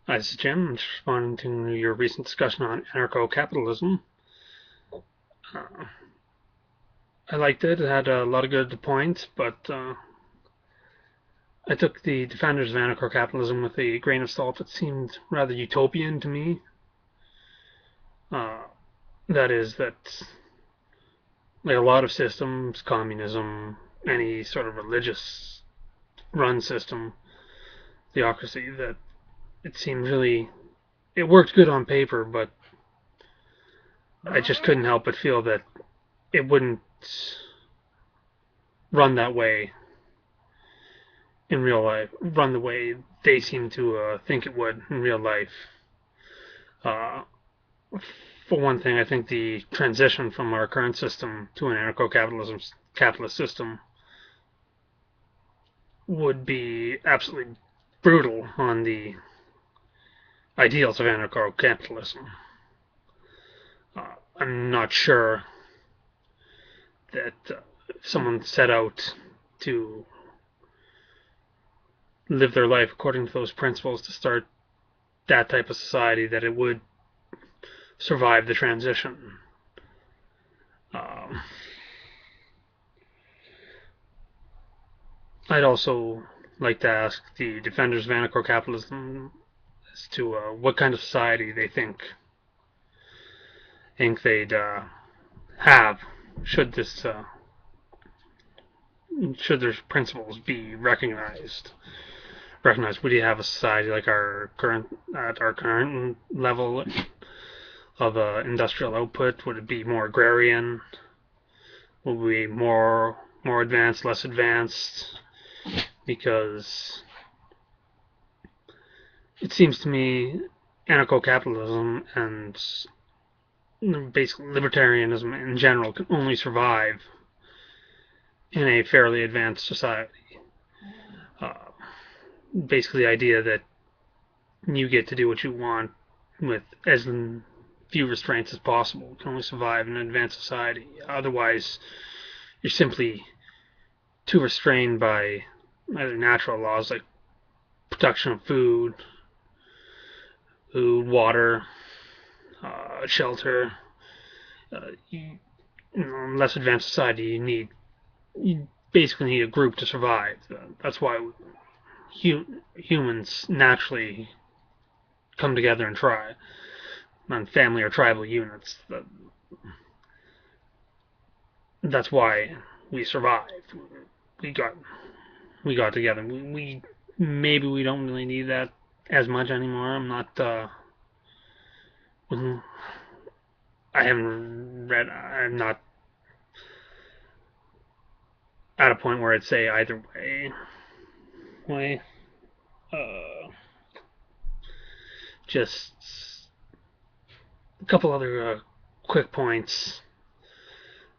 Hi, this is Jim. I'm just responding to your recent discussion on anarcho-capitalism. Uh, I liked it. It had a lot of good points, but I took the defenders of anarcho-capitalism with a grain of salt. It seemed rather utopian to me. Uh, that is, that like a lot of systems, communism, any sort of religious run system, theocracy, that it seemed really it worked good on paper, but I just couldn't help but feel that it wouldn't run that way in real life, run the way they seem to think it would in real life. Uh, for one thing, I think the transition from our current system to an anarcho-capitalism capitalist system would be absolutely brutal on the ideals of anarcho-capitalism. I'm not sure that if someone set out to live their life according to those principles to start that type of society, that it would survive the transition. Um, I'd also like to ask the defenders of anarcho-capitalism as to what kind of society they think they'd have should this should their principles be recognized. Would you have a society like our current at our current level of industrial output? Would it be more agrarian? Would we be more advanced, less advanced? Because it seems to me anarcho-capitalism and basically libertarianism in general can only survive in a fairly advanced society. Uh, Basically, the idea that you get to do what you want with as few restraints as possible can only survive in an advanced society. Otherwise, you're simply too restrained by either natural laws like production of water, shelter. In less advanced society, you basically need a group to survive. That's why humans naturally come together and try on family or tribal units. That's why we survived. We got we got together. We maybe we don't really need that as much anymore. I'm not. I haven't read. I'm not at a point where I'd say either way. Uh, just a couple other quick points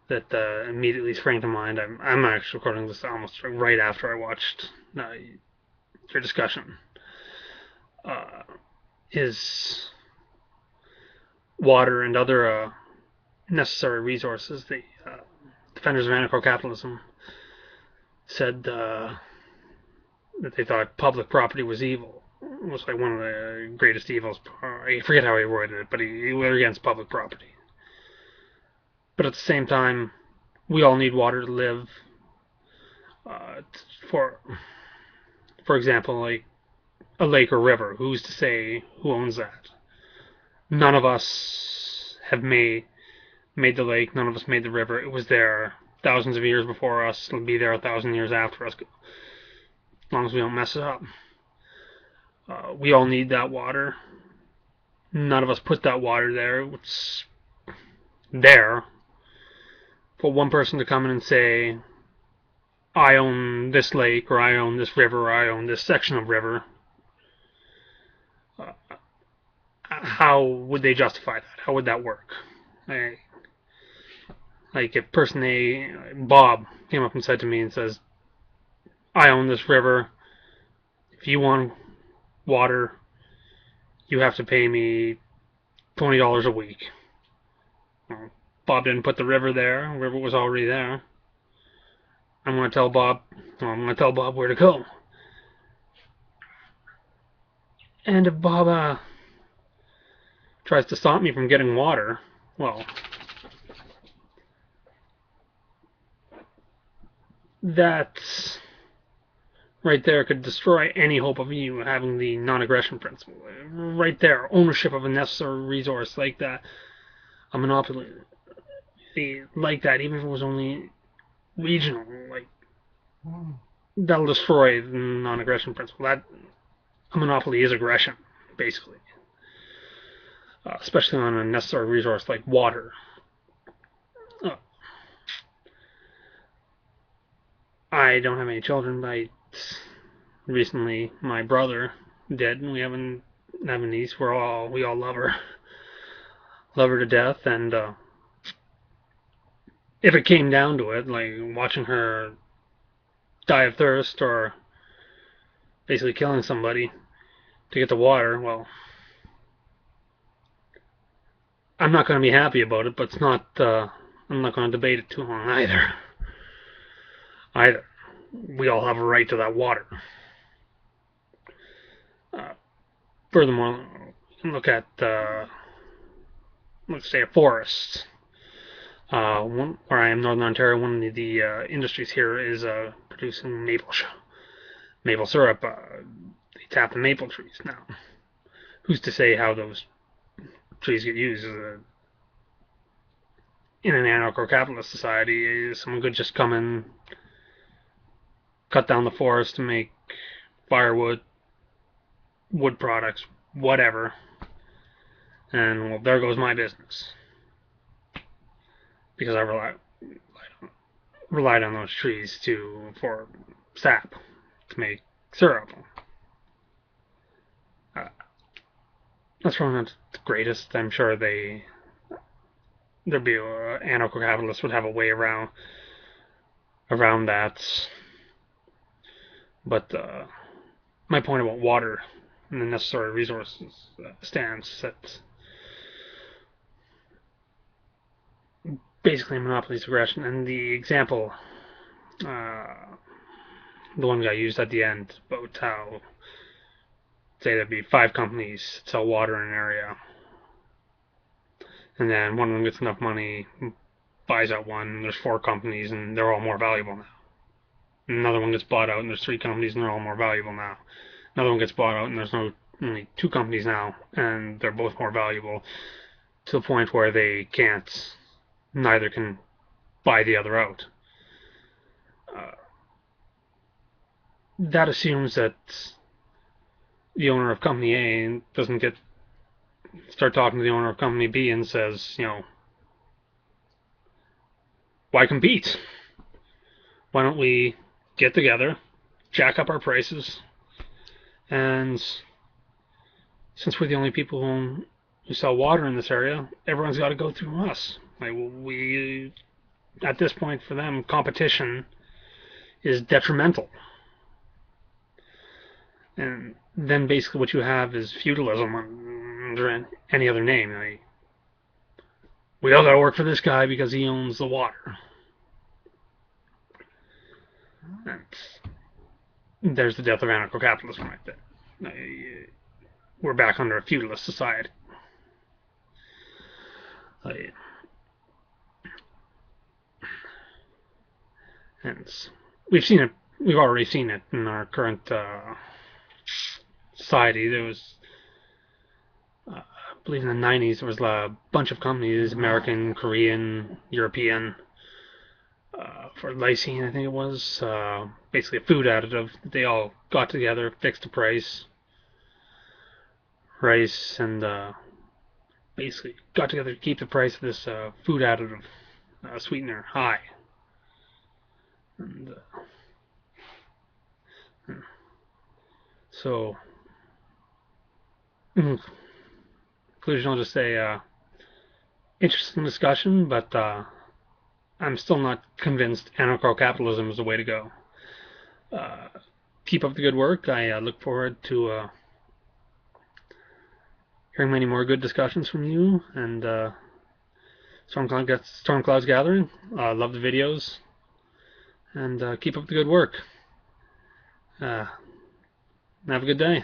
that immediately sprang to mind. I'm actually recording this almost right after I watched your discussion. Uh, is water and other necessary resources. The defenders of anarcho-capitalism said that they thought public property was evil. It was like one of the greatest evils. I forget how he worded it, but he was against public property. But at the same time, we all need water to live. Uh, for for example, like a lake or river. Who's to say who owns that? None of us have made the lake. None of us made the river. It was there thousands of years before us. It'll be there 1,000 years after us, as long as we don't mess it up. We all need that water. None of us put that water there. It's there for one person to come in and say, I own this lake, or I own this river, or I own this section of river. Uh, how would they justify that? How would that work? Like if person A, Bob, came up and said to me and says, I own this river. If you want water, you have to pay me $20 a week. Well, Bob didn't put the river there. The river was already there. I'm going to tell Bob. Well, I'm going to tell Bob where to go. And if Bob tries to stop me from getting water, well, that's right there could destroy any hope of you having the non-aggression principle. Right there, ownership of a necessary resource like that, a monopoly like that, even if it was only regional, like that'll destroy the non-aggression principle. That a monopoly is aggression, basically, especially on a necessary resource like water. Uh, I don't have any children, but recently my brother did, and we haven't have a niece. We all love her to death, and if it came down to it, like watching her die of thirst or basically killing somebody to get the water, well, I'm not going to be happy about it, but it's not. I'm not going to debate it too long either. Either we all have a right to that water. Uh, Furthermore, you can look at let's say a forest. Where I am, Northern Ontario, one of the industries here is producing maple syrup. They tap the maple trees now. Who's to say how those trees get used? In an anarcho-capitalist society, someone could just come and cut down the forest to make firewood, wood products, whatever, and well, there goes my business because I relied on those trees for sap to make syrup. That's probably not the greatest. I'm sure there'd be anarcho-capitalists would have a way around that. But my point about water and the necessary resources stands that basically monopolies aggression. And the example, the one guy used at the end about how, say there'd be 5 companies that sell water in an area, and then one of them gets enough money, buys out one, and there's 4 companies, and they're all more valuable now. Another one gets bought out, and there's 3 companies, and they're all more valuable now. Another one gets bought out, and there's only 2 companies now, and they're both more valuable to the point where neither can buy the other out. That assumes that the owner of company A doesn't start talking to the owner of company B and says, why compete? Why don't we get together, jack up our prices, and since we're the only people who sell water in this area, everyone's got to go through us. Like, at this point for them, competition is detrimental. And then basically what you have is feudalism under any other name. Like, we all got to work for this guy because he owns the water. And there's the death of anarcho-capitalism right there. We're back under a feudalist society. And we've already seen it in our current society. There was, I believe in the 90s, there was a bunch of companies, American, Korean, European, for lysine, I think it was, basically a food additive. They all got together, fixed a price, and basically got together to keep the price of this food additive sweetener high. And so, in conclusion, I'll just say, interesting discussion, but I'm still not convinced anarcho-capitalism is the way to go. Keep up the good work. I look forward to hearing many more good discussions from you, and StormCloudsGathering. Love the videos, and keep up the good work. Have a good day.